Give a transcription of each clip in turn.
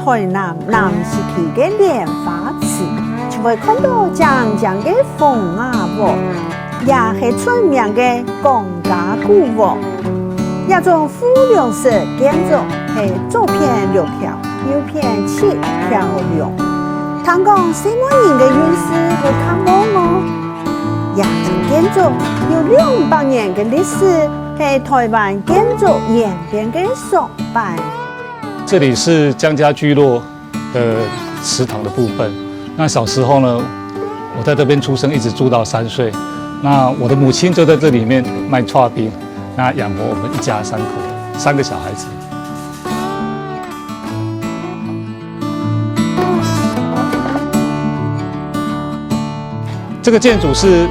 台南南市區嘅蓮花池，就會看到長長嘅鳳雅窩，也係出名嘅江家古窩。一種富良式建築係左片6條，右片7漂亮。聽講4萬年嘅運勢會看望哦。一種建築有200年嘅歷史，係台灣建築演變嘅崇拜。这里是江家聚落的祠堂的部分。那小时候呢，我在这边出生，一直住到3岁。那我的母亲就在这里面卖刨冰，那养活我们一家3口，3个小孩子。这个建筑是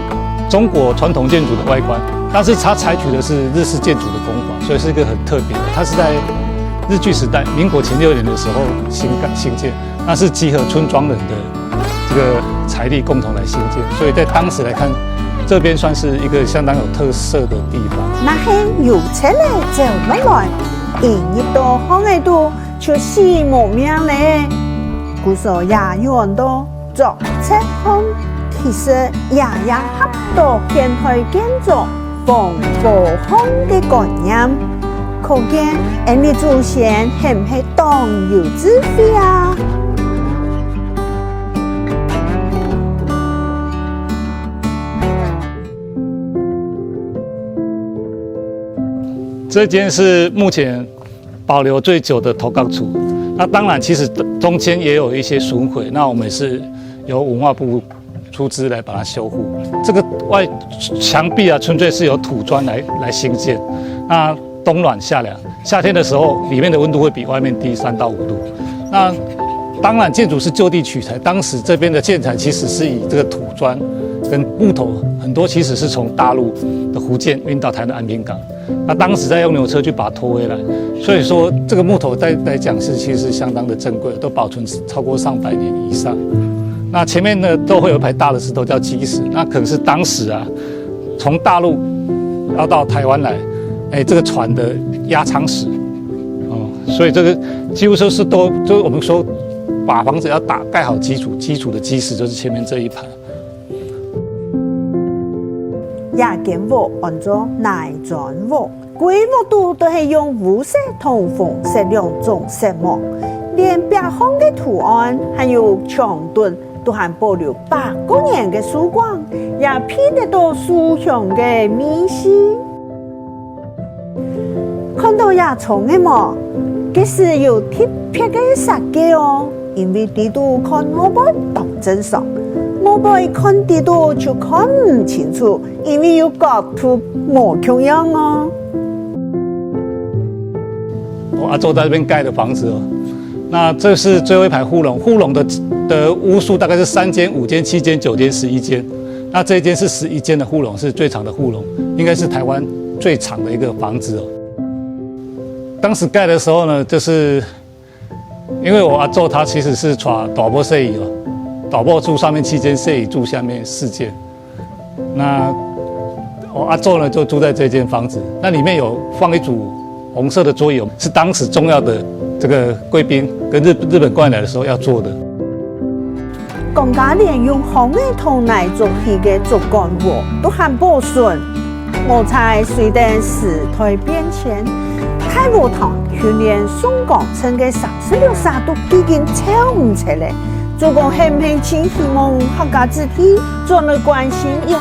中国传统建筑的外观，但是它采取的是日式建筑的工法，所以是一个很特别的。它是在日据时代，民国前6年的时候兴建，那是集合村庄人的这个财力共同来兴建，所以在当时来看，这边算是一个相当有特色的地方。那係由車嚟走落來，營業到行嘅度就死無命咧。故所也有很多作車行，其實也合到現代建築防火行嘅概念。可見，你祖先係唔係當有智慧啊？这间是目前保留最久的头钢厝。那当然，其实中间也有一些损毁，那我们是由文化部出资来把它修复。这个外墙壁啊，纯粹是由土砖来兴建。那冬暖夏凉，夏天的时候，里面的温度会比外面低3到5度。那当然，建筑是就地取材，当时这边的建材其实是以这个土砖跟木头很多，其实是从大陆的福建运到台南安平港。那当时在用牛车去把它拖回来，所以说这个木头来讲是其实相当的珍贵，都保存超过上百年以上。那前面呢都会有一排大的石头叫基石，那可能是当时啊从大陆要到台湾来。这个船的压舱石，所以这个几乎就是就是我们说把房子要盖好基础的基石就是前面这一排。亚间屋按照內磚屋，規屋度都係用烏色同紅色2種色膜，連壁框嘅圖案還有牆墩都還保留8個年嘅曙光，也偏得到書香嘅味息。看到野蟲嘅麼？這是有特別嘅設計哦，因為地圖看我不當真實，我不看地圖就看唔清楚，因為有角度冇同樣哦。我阿周在這邊蓋的房子哦，那這是最後一排護龍，護龍的屋數大概是3間、5間、7間、9間、11間，那這一間是11間的護龍，是最長的護龍，應該是台灣最長的一個房子哦。當時蓋的時候呢，就是因為我阿祖他其實是帶大伯細姨哦，大伯住上面7間，細姨住下面4間。那我阿祖呢就住在這間房子，那裡面有放一組紅色的桌椅，是當時重要的這個貴賓跟日本過來的時候要坐的。江家連用紅嘅同泥做起嘅竹竿屋都很保存，我猜隨着時代變遷。太和堂去年宋江村嘅36沙都已經超唔出嚟，做個輕輕請希望客家子弟再來關心一下。